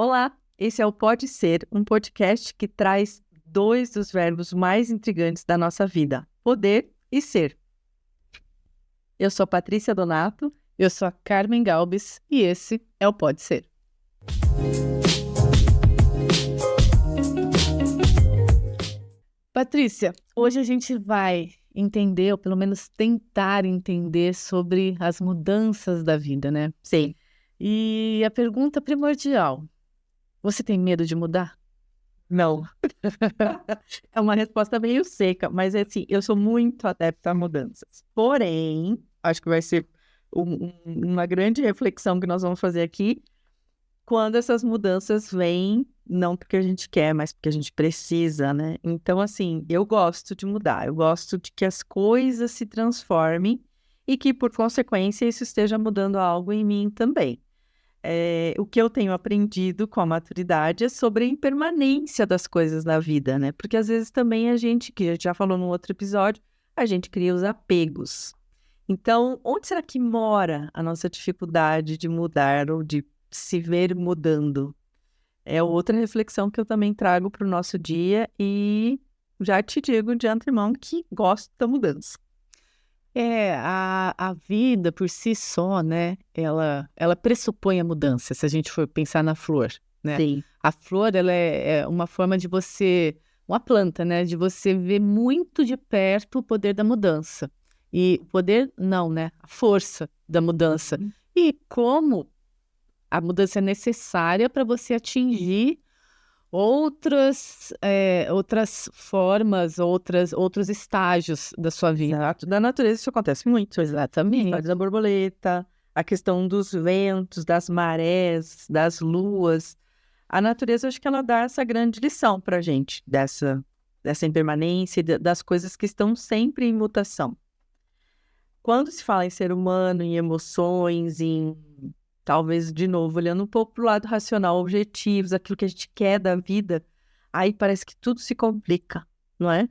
Olá, esse é o Pode Ser, um podcast que traz dois dos verbos mais intrigantes da nossa vida, poder e ser. Eu sou Patrícia Donato. Eu sou a Carmen Galbis e esse é o Pode Ser. Patrícia, hoje a gente vai entender, ou pelo menos tentar entender sobre as mudanças da vida, né? Sim. E a pergunta primordial, você tem medo de mudar? Não. É uma resposta meio seca, mas assim, eu sou muito adepta a mudanças. Porém, acho que vai ser uma grande reflexão que nós vamos fazer aqui, quando essas mudanças vêm, não porque a gente quer, mas porque a gente precisa, né? Então, assim, eu gosto de mudar, eu gosto de que as coisas se transformem e que, por consequência, isso esteja mudando algo em mim também. O que eu tenho aprendido com a maturidade é sobre a impermanência das coisas na vida, né? Porque às vezes também a gente, que a gente já falou num outro episódio, a gente cria os apegos. Então, onde será que mora a nossa dificuldade de mudar ou de se ver mudando? É outra reflexão que eu também trago para o nosso dia e já te digo de antemão que gosto da mudança. A vida por si só, né? Ela pressupõe a mudança, se a gente for pensar na flor, né? Sim. A flor, ela é uma forma de você, uma planta, né? De você ver muito de perto o poder da mudança. E o poder, não, né? A força da mudança. Uhum. E como a mudança é necessária para você atingir outras formas, outros estágios da sua vida. Exato. Da natureza isso acontece muito. Exatamente. A história da borboleta, a questão dos ventos, das marés, das luas. A natureza, acho que ela dá essa grande lição para a gente, dessa impermanência, das coisas que estão sempre em mutação. Quando se fala em ser humano, em emoções, talvez, de novo, olhando um pouco para o lado racional, objetivos, aquilo que a gente quer da vida, aí parece que tudo se complica, não é?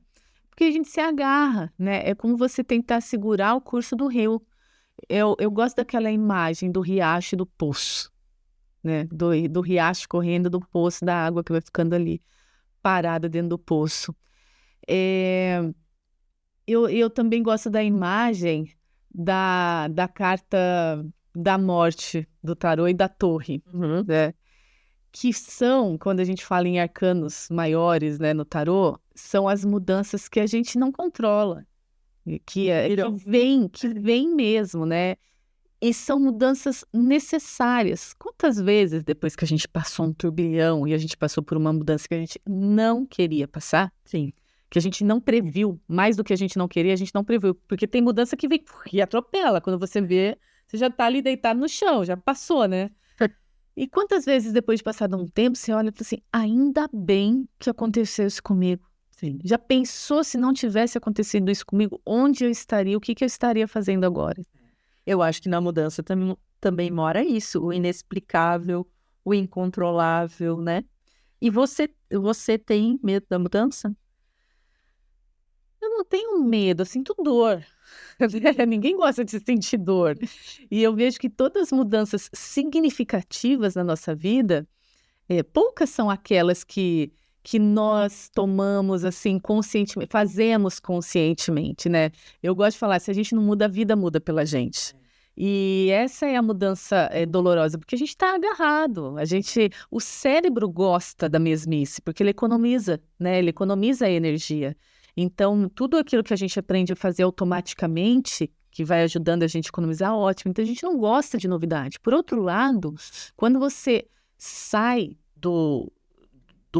Porque a gente se agarra, né? É como você tentar segurar o curso do rio. Eu gosto daquela imagem do riacho e do poço, né? Do riacho correndo, do poço, da água que vai ficando ali parada dentro do poço. Eu também gosto da imagem da carta da morte do tarô e da torre, né? Que são, quando a gente fala em arcanos maiores, né, no tarô, são as mudanças que a gente não controla, que vem mesmo, né? E são mudanças necessárias. Quantas vezes, depois que a gente passou um turbilhão e a gente passou por uma mudança que a gente não queria passar, Sim. que a gente não previu, mais do que a gente não queria, a gente não previu, porque tem mudança que vem e atropela. Quando você vê, você já tá ali deitado no chão, já passou, né? E quantas vezes, depois de passado um tempo, você olha e fala assim, ainda bem que aconteceu isso comigo. Sim. Já pensou se não tivesse acontecido isso comigo? Onde eu estaria? O que eu estaria fazendo agora? Eu acho que na mudança também mora isso, o inexplicável, o incontrolável, né? E você tem medo da mudança? Eu não tenho medo, eu sinto dor. Ninguém gosta de sentir dor. E eu vejo que todas as mudanças significativas na nossa vida, poucas são aquelas que nós tomamos assim conscientemente, fazemos conscientemente, né? Eu gosto de falar, se a gente não muda, a vida muda pela gente. E essa é a mudança dolorosa, porque a gente está agarrado. O cérebro gosta da mesmice, porque ele economiza, né? Ele economiza energia. Então, tudo aquilo que a gente aprende a fazer automaticamente, que vai ajudando a gente a economizar, ótimo. Então, a gente não gosta de novidade. Por outro lado, quando você sai do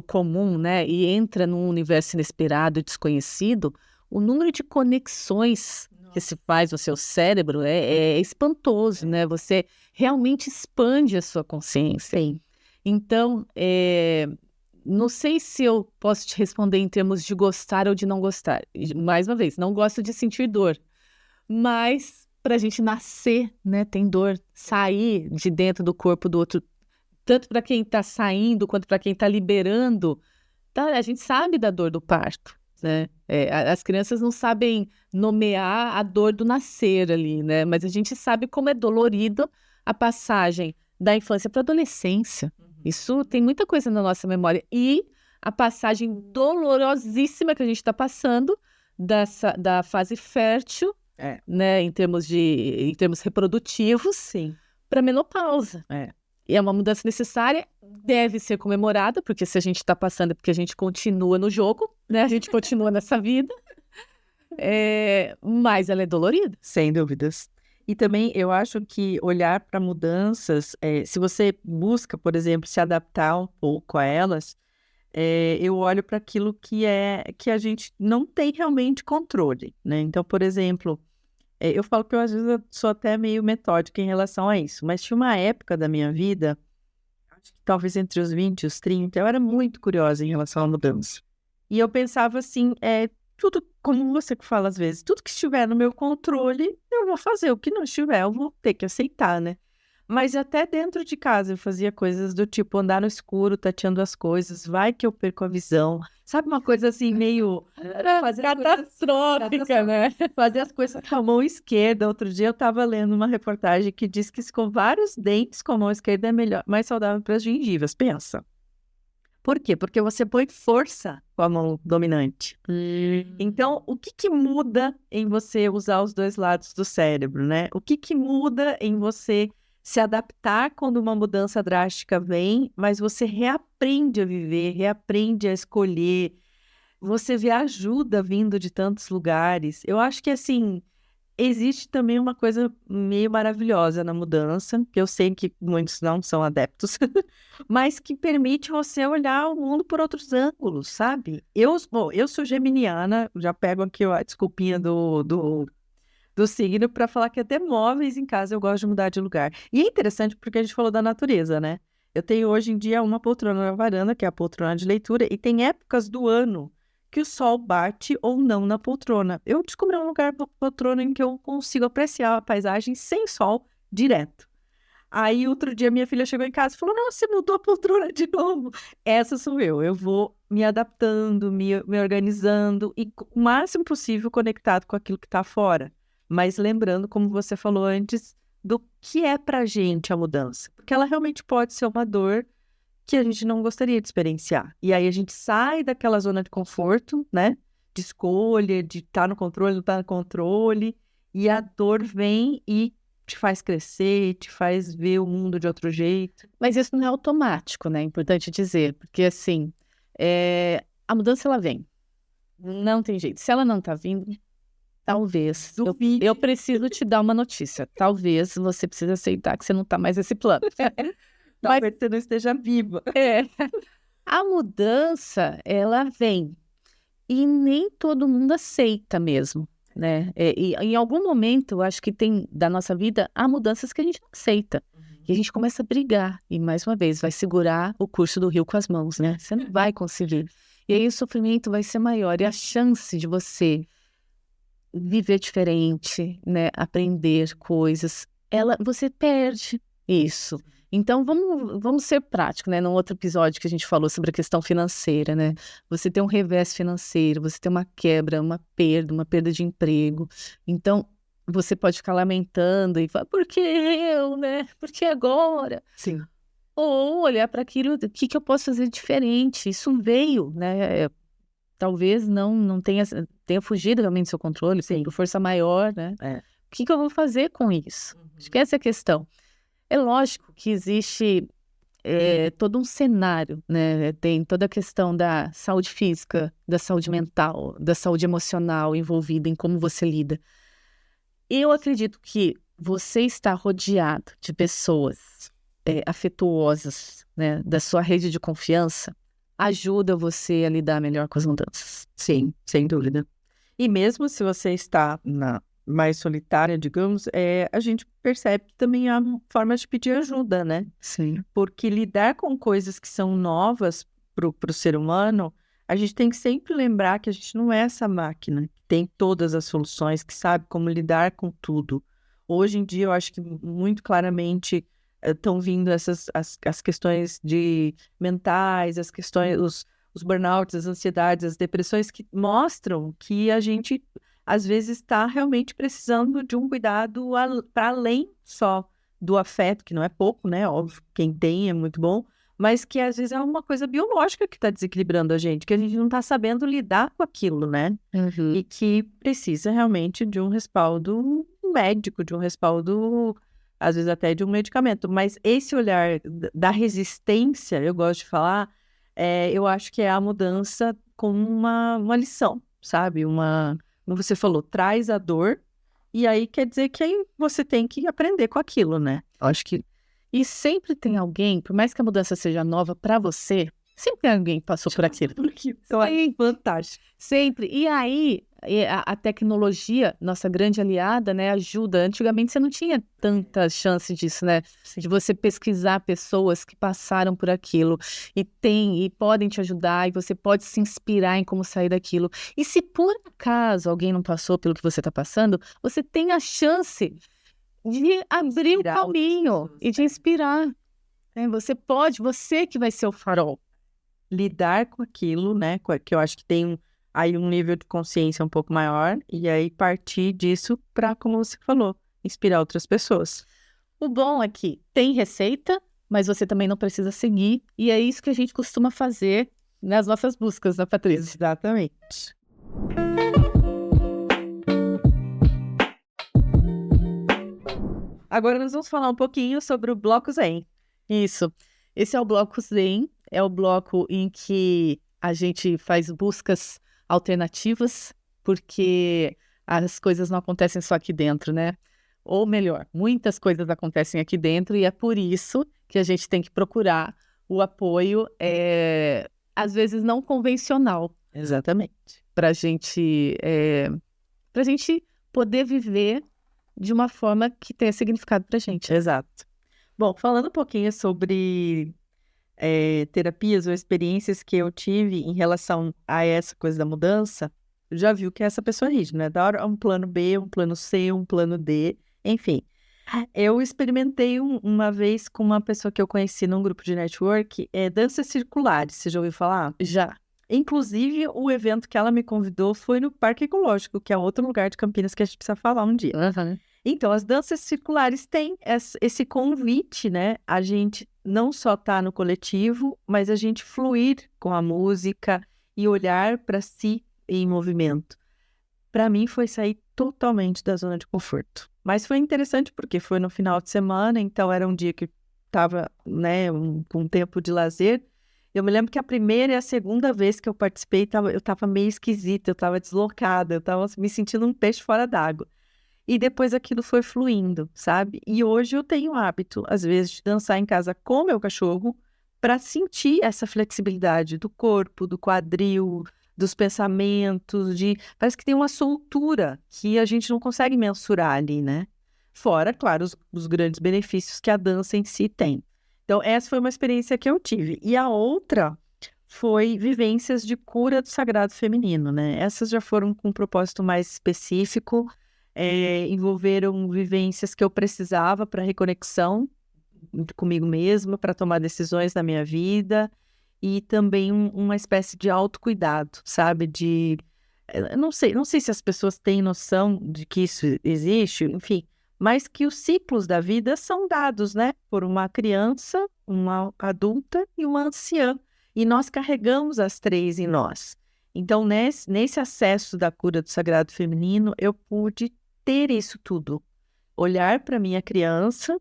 comum, né, e entra num universo inesperado e desconhecido, o número de conexões que se faz no seu cérebro é espantoso, né? Você realmente expande a sua consciência. Sim. Então, não sei se eu posso te responder em termos de gostar ou de não gostar. Mais uma vez, não gosto de sentir dor. Mas, para a gente nascer, né, tem dor. Sair de dentro do corpo do outro, tanto para quem está saindo quanto para quem está liberando, tá? A gente sabe da dor do parto, né? As crianças não sabem nomear a dor do nascer ali, né? Mas a gente sabe como é dolorido a passagem da infância para a adolescência. Isso tem muita coisa na nossa memória. E a passagem dolorosíssima que a gente está passando da fase fértil, né, em termos reprodutivos, Sim. para menopausa. E é uma mudança necessária, deve ser comemorada, porque se a gente está passando é porque a gente continua no jogo, né? A gente continua nessa vida. Mas ela é dolorida. Sem dúvidas. E também eu acho que olhar para mudanças, se você busca, por exemplo, se adaptar um pouco a elas, eu olho para aquilo que a gente não tem realmente controle, né? Então, por exemplo, eu falo que às vezes eu sou até meio metódica em relação a isso, mas tinha uma época da minha vida, acho que talvez entre os 20 e os 30, eu era muito curiosa em relação à mudança. E eu pensava assim, tudo, como você que fala às vezes, tudo que estiver no meu controle, eu vou fazer. O que não estiver, eu vou ter que aceitar, né? Mas até dentro de casa eu fazia coisas do tipo andar no escuro, tateando as coisas, vai que eu perco a visão. Sabe uma coisa assim, meio catastrófica, né? Fazer as coisas com a mão esquerda. Outro dia eu estava lendo uma reportagem que diz que escovar os dentes com a mão esquerda é melhor, mais saudável para as gengivas. Pensa. Por quê? Porque você põe força com a mão dominante. Então, o que muda em você usar os dois lados do cérebro, né? O que muda em você se adaptar quando uma mudança drástica vem, mas você reaprende a viver, reaprende a escolher, você vê a ajuda vindo de tantos lugares. Eu acho que, assim, existe também uma coisa meio maravilhosa na mudança, que eu sei que muitos não são adeptos, mas que permite você olhar o mundo por outros ângulos, sabe? Eu sou geminiana, já pego aqui a desculpinha do signo para falar que até móveis em casa eu gosto de mudar de lugar. E é interessante porque a gente falou da natureza, né? Eu tenho hoje em dia uma poltrona na varanda, que é a poltrona de leitura, e tem épocas do ano que o sol bate ou não na poltrona. Eu descobri um lugar da poltrona em que eu consigo apreciar a paisagem sem sol direto. Aí, outro dia, minha filha chegou em casa e falou, não, você mudou a poltrona de novo. Essa sou eu. Eu vou me adaptando, me organizando e o máximo possível conectado com aquilo que está fora. Mas lembrando, como você falou antes, do que é pra gente a mudança. Porque ela realmente pode ser uma dor que a gente não gostaria de experienciar. E aí a gente sai daquela zona de conforto, né? De escolha, de estar no controle, não estar no controle. E a dor vem e te faz crescer, te faz ver o mundo de outro jeito. Mas isso não é automático, né? É importante dizer. Porque, assim, a mudança, ela vem. Não tem jeito. Se ela não tá vindo, talvez. Eu preciso te dar uma notícia. Talvez você precise aceitar que você não tá mais nesse plano. Talvez você não esteja viva. A mudança, ela vem. E nem todo mundo aceita mesmo, né? E em algum momento, eu acho que tem da nossa vida, há mudanças que a gente não aceita. E a gente começa a brigar. E, mais uma vez, vai segurar o curso do rio com as mãos, né? Você não vai conseguir. E aí o sofrimento vai ser maior. E a chance de você viver diferente, né? Aprender coisas, você perde isso. Então, vamos ser práticos, né? Num outro episódio que a gente falou sobre a questão financeira, né? Você tem um revés financeiro, você tem uma quebra, uma perda de emprego. Então, você pode ficar lamentando e falar, por que eu, né? Por que agora? Sim. Ou olhar para aquilo, o que eu posso fazer diferente? Isso veio, né? Talvez não tenha fugido realmente do seu controle, por força maior, né? O que eu vou fazer com isso? Acho que essa é a questão. É lógico que existe todo um cenário, né? Tem toda a questão da saúde física, da saúde mental, da saúde emocional envolvida em como você lida. Eu acredito que você está rodeado de pessoas afetuosas, né? Da sua rede de confiança, ajuda você a lidar melhor com as mudanças. Sim, sem dúvida. E mesmo se você está mais solitária, digamos, a gente percebe que também há formas de pedir ajuda, né? Sim. Porque lidar com coisas que são novas para o ser humano, a gente tem que sempre lembrar que a gente não é essa máquina, que tem todas as soluções, que sabe como lidar com tudo. Hoje em dia, eu acho que muito claramente estão vindo as questões mentais, as questões, os burnouts, as ansiedades, as depressões, que mostram que a gente às vezes está realmente precisando de um cuidado para além só do afeto, que não é pouco, né? Óbvio, quem tem é muito bom, mas que às vezes é uma coisa biológica que está desequilibrando a gente, que a gente não está sabendo lidar com aquilo, né? E que precisa realmente de um respaldo médico, de um respaldo, às vezes até de um medicamento. Mas esse olhar da resistência, eu gosto de falar, eu acho que é a mudança como uma lição, sabe? Como você falou, traz a dor, e aí quer dizer que aí você tem que aprender com aquilo, né? Acho que. E sempre tem alguém, por mais que a mudança seja nova para você, sempre tem alguém que passou por aquilo. Eu acho fantástico. Sempre. E aí, a tecnologia, nossa grande aliada, né, ajuda. Antigamente você não tinha tanta chance disso, né? De você pesquisar pessoas que passaram por aquilo e podem te ajudar, e você pode se inspirar em como sair daquilo. E se por acaso alguém não passou pelo que você está passando, você tem a chance de abrir o caminho e de inspirar. Você que vai ser o farol. Lidar com aquilo, né? Que eu acho que tem aí um nível de consciência um pouco maior, e aí partir disso para, como você falou, inspirar outras pessoas. O bom é que tem receita, mas você também não precisa seguir, e é isso que a gente costuma fazer nas nossas buscas, né, Patrícia? Exatamente. Agora nós vamos falar um pouquinho sobre o Bloco Zen. Isso. Esse é o Bloco Zen, é o bloco em que a gente faz buscas alternativas, porque as coisas não acontecem só aqui dentro, né? Ou melhor, muitas coisas acontecem aqui dentro, e é por isso que a gente tem que procurar o apoio, às vezes não convencional. Exatamente. Para a gente poder viver de uma forma que tenha significado para a gente. Exato. Bom, falando um pouquinho sobre terapias ou experiências que eu tive em relação a essa coisa da mudança, já viu que essa pessoa é rígida, né? Da hora um plano B, um plano C, um plano D, enfim. Eu experimentei uma vez com uma pessoa que eu conheci num grupo de network, danças circulares, você já ouviu falar? Já. Inclusive, o evento que ela me convidou foi no Parque Ecológico, que é outro lugar de Campinas que a gente precisa falar um dia. Uhum. Então, as danças circulares têm esse convite, né? A gente não só tá no coletivo, mas a gente fluir com a música e olhar para si em movimento. Para mim, foi sair totalmente da zona de conforto. Mas foi interessante porque foi no final de semana, então era um dia que estava, né, com um tempo de lazer. Eu me lembro que a primeira e a segunda vez que eu participei, eu estava meio esquisita, eu estava deslocada, eu estava me sentindo um peixe fora d'água. E depois aquilo foi fluindo, sabe? E hoje eu tenho o hábito, às vezes, de dançar em casa com meu cachorro para sentir essa flexibilidade do corpo, do quadril, dos pensamentos, parece que tem uma soltura que a gente não consegue mensurar ali, né? Fora, claro, os grandes benefícios que a dança em si tem. Então, essa foi uma experiência que eu tive. E a outra foi vivências de cura do sagrado feminino, né? Essas já foram com um propósito mais específico, envolveram vivências que eu precisava para reconexão comigo mesma, para tomar decisões na minha vida, e também uma espécie de autocuidado, sabe? Não sei se as pessoas têm noção de que isso existe, enfim, mas que os ciclos da vida são dados, né? Por uma criança, uma adulta e uma anciã. E nós carregamos as três em nós. Então, nesse acesso da cura do sagrado feminino, eu pude ter isso tudo. Olhar para minha criança,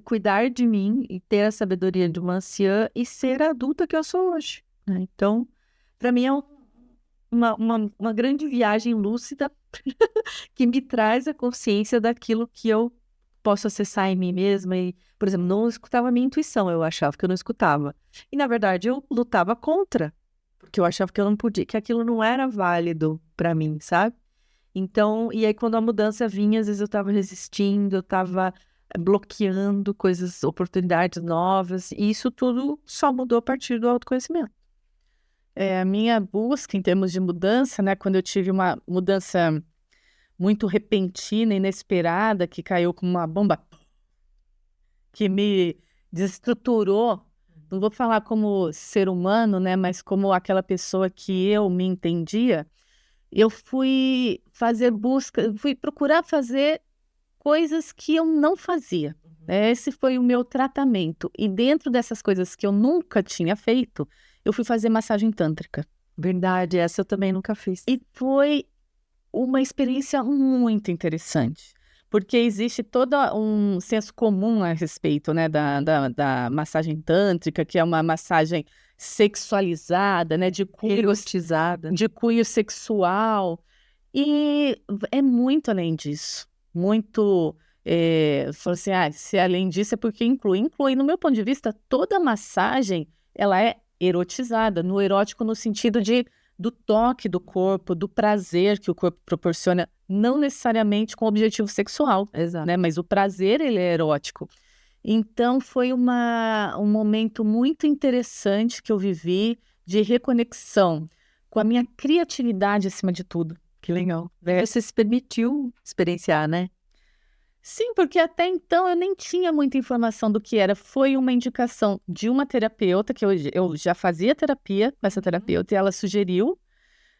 cuidar de mim e ter a sabedoria de uma anciã e ser a adulta que eu sou hoje, né? Então, para mim é uma grande viagem lúcida que me traz a consciência daquilo que eu posso acessar em mim mesma e, por exemplo, não escutava a minha intuição, eu achava que eu não escutava. E, na verdade, eu lutava contra, porque eu achava que eu não podia, que aquilo não era válido para mim, sabe? Então, e aí quando a mudança vinha, às vezes eu estava resistindo, eu estava bloqueando coisas, oportunidades novas, e isso tudo só mudou a partir do autoconhecimento. A minha busca em termos de mudança, né, quando eu tive uma mudança muito repentina, inesperada, que caiu como uma bomba, que me desestruturou, não vou falar como ser humano, né, mas como aquela pessoa que eu me entendia, eu fui procurar fazer coisas que eu não fazia. Esse foi o meu tratamento. E dentro dessas coisas que eu nunca tinha feito, eu fui fazer massagem tântrica. Verdade, essa eu também nunca fiz. E foi uma experiência muito interessante, porque existe todo um senso comum a respeito, né, da massagem tântrica, que é uma massagem sexualizada, né, de Erotizada. cunho sexual, e é muito além disso, muito, falou assim, se além disso é porque inclui, no meu ponto de vista, toda massagem, ela é erotizada, no erótico no sentido do toque do corpo, do prazer que o corpo proporciona, não necessariamente com objetivo sexual, Exato. né? Mas o prazer, ele é erótico. Então, foi um momento muito interessante que eu vivi de reconexão com a minha criatividade acima de tudo. Que legal. Você se permitiu experienciar, né? Sim, porque até então eu nem tinha muita informação do que era. Foi uma indicação de uma terapeuta, que eu já fazia terapia com essa terapeuta, e ela sugeriu.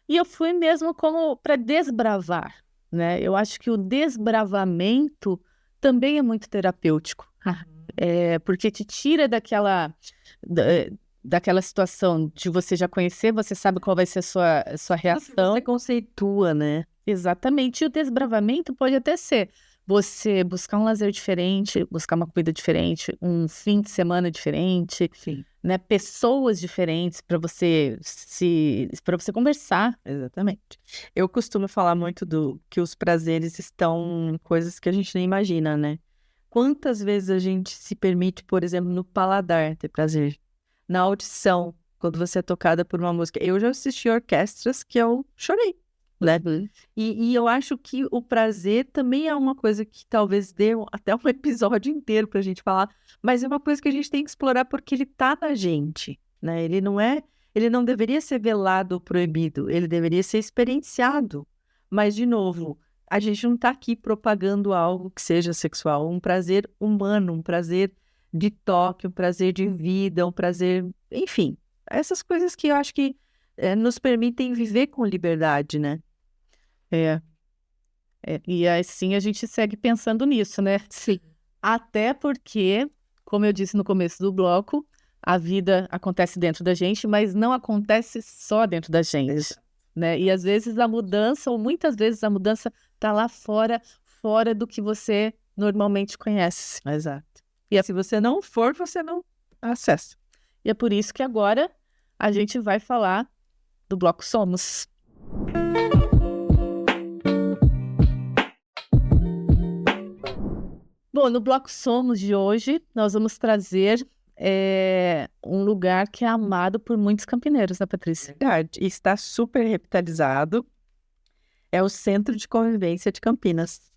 E eu fui mesmo como para desbravar, né? Eu acho que o desbravamento também é muito terapêutico. Porque te tira daquela situação de você já conhecer, você sabe qual vai ser a sua reação. Você conceitua, né? Exatamente. E o desbravamento pode até ser você buscar um lazer diferente, buscar uma comida diferente, um fim de semana diferente, Sim. né? Pessoas diferentes para você conversar. Exatamente. Eu costumo falar muito que os prazeres estão em coisas que a gente nem imagina, né? Quantas vezes a gente se permite, por exemplo, no paladar ter prazer? Na audição, quando você é tocada por uma música. Eu já assisti orquestras que eu chorei, né? E eu acho que o prazer também é uma coisa que talvez dê até um episódio inteiro pra gente falar, mas é uma coisa que a gente tem que explorar porque ele tá na gente, né? Ele não deveria ser velado ou proibido, ele deveria ser experienciado. Mas, de novo, a gente não tá aqui propagando algo que seja sexual, um prazer humano, um prazer de toque, um prazer de vida, um prazer, enfim, essas coisas que eu acho que nos permitem viver com liberdade, né? E assim a gente segue pensando nisso, né? Sim. Até porque, como eu disse no começo do bloco, a vida acontece dentro da gente, mas não acontece só dentro da gente, né? E às vezes a mudança, ou muitas vezes a mudança tá lá fora do que você normalmente conhece. Exato. E se você não for, você não acessa. E é por isso que agora a gente vai falar do Bloco Somos. Bom, no Bloco Somos de hoje, nós vamos trazer um lugar que é amado por muitos campineiros, né, Patrícia? Verdade. E está super revitalizado. É o Centro de Convivência de Campinas.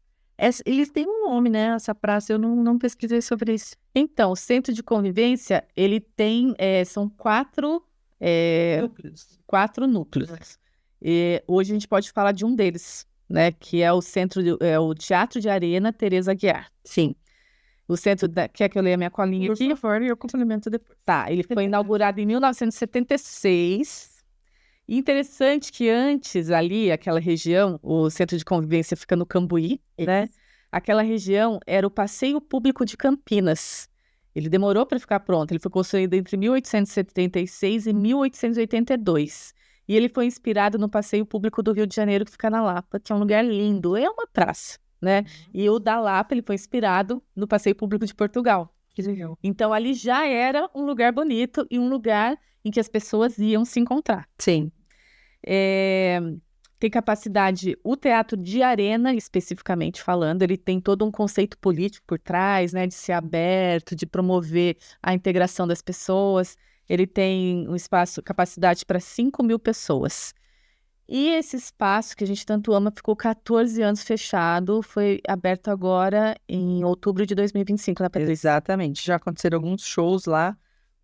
Eles têm um nome, né? Essa praça, eu não pesquisei sobre isso. Então, o Centro de Convivência, ele tem, são 4 núcleos. E hoje a gente pode falar de um deles, né? Que é o Teatro de Arena Teresa Aguiar. Sim. O centro, quer que eu leia minha colinha aqui? Por favor, e eu complemento depois. Tá, ele foi inaugurado em 1976. E interessante que antes ali, aquela região, o Centro de Convivência fica no Cambuí, né? Aquela região era o Passeio Público de Campinas. Ele demorou para ficar pronto, ele foi construído entre 1876 e 1882. E ele foi inspirado no Passeio Público do Rio de Janeiro, que fica na Lapa, que é um lugar lindo, é uma praça, né? E o da Lapa, ele foi inspirado no Passeio Público de Portugal. Que legal. Então, ali já era um lugar bonito e um lugar em que as pessoas iam se encontrar. Sim. Tem capacidade, o teatro de arena, especificamente falando, ele tem todo um conceito político por trás, né, de ser aberto, de promover a integração das pessoas. Ele tem um espaço, capacidade para 5.000 pessoas. E esse espaço que a gente tanto ama ficou 14 anos fechado, foi aberto agora em outubro de 2025, né, Patrícia? Exatamente. Já aconteceram alguns shows lá,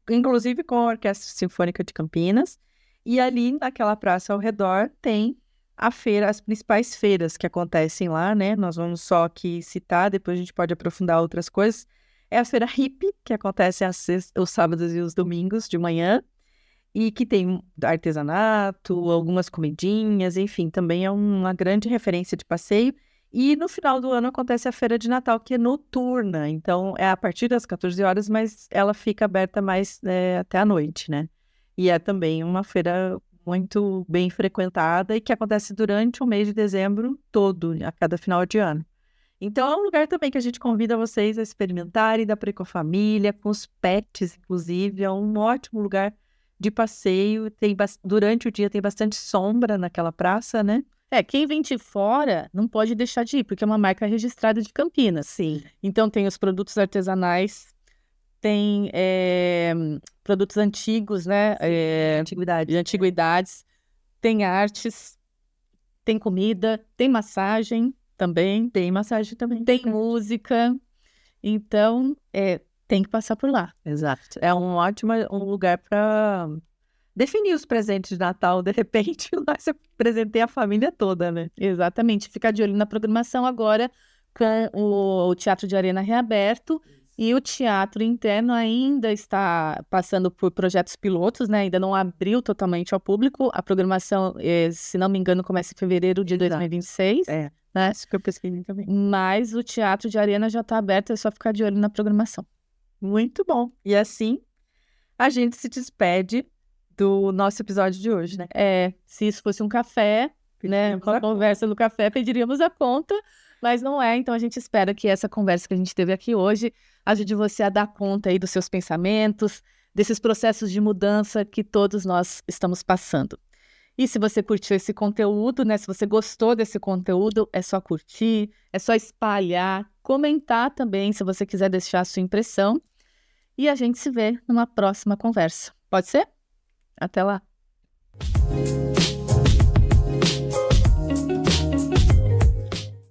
inclusive com a Orquestra Sinfônica de Campinas. E ali, naquela praça ao redor, tem a feira, as principais feiras que acontecem lá, né? Nós vamos só aqui citar, depois a gente pode aprofundar outras coisas. É a feira hippie, que acontece os sábados e os domingos de manhã, e que tem artesanato, algumas comidinhas, enfim, também é uma grande referência de passeio. E no final do ano acontece a Feira de Natal, que é noturna. Então, é a partir das 14 horas, mas ela fica aberta mais até a noite, né? E é também uma feira muito bem frequentada e que acontece durante o mês de dezembro todo, a cada final de ano. Então, é um lugar também que a gente convida vocês a experimentarem, dá para ir com a família, com os pets, inclusive. É um ótimo lugar de passeio. Durante o dia tem bastante sombra naquela praça, né? Quem vem de fora não pode deixar de ir, porque é uma marca registrada de Campinas. Sim. Então, tem os produtos artesanais, tem produtos antigos, né? Antiguidade. De antiguidades, tem artes, tem comida, tem massagem também, Tem massagem também. tem música. Então, tem que passar por lá. Exato. É um ótimo lugar para definir os presentes de Natal. De repente, lá você presenteia a família toda, né? Exatamente. Ficar de olho na programação agora com o Teatro de Arena reaberto. E o teatro interno ainda está passando por projetos pilotos, né? Ainda não abriu totalmente ao público. A programação, se não me engano, começa em fevereiro de 2026. Né? Isso que eu pesquisei também. Mas o Teatro de Arena já está aberto, é só ficar de olho na programação. Muito bom. E assim, a gente se despede do nosso episódio de hoje, né? Se isso fosse um café, né? Uma conversa no café, pediríamos a conta, mas não é. Então, a gente espera que essa conversa que a gente teve aqui hoje ajude você a dar conta aí dos seus pensamentos, desses processos de mudança que todos nós estamos passando. E se você curtiu esse conteúdo, né? Se você gostou desse conteúdo, é só curtir, é só espalhar, comentar também, se você quiser deixar a sua impressão. E a gente se vê numa próxima conversa. Pode ser? Até lá!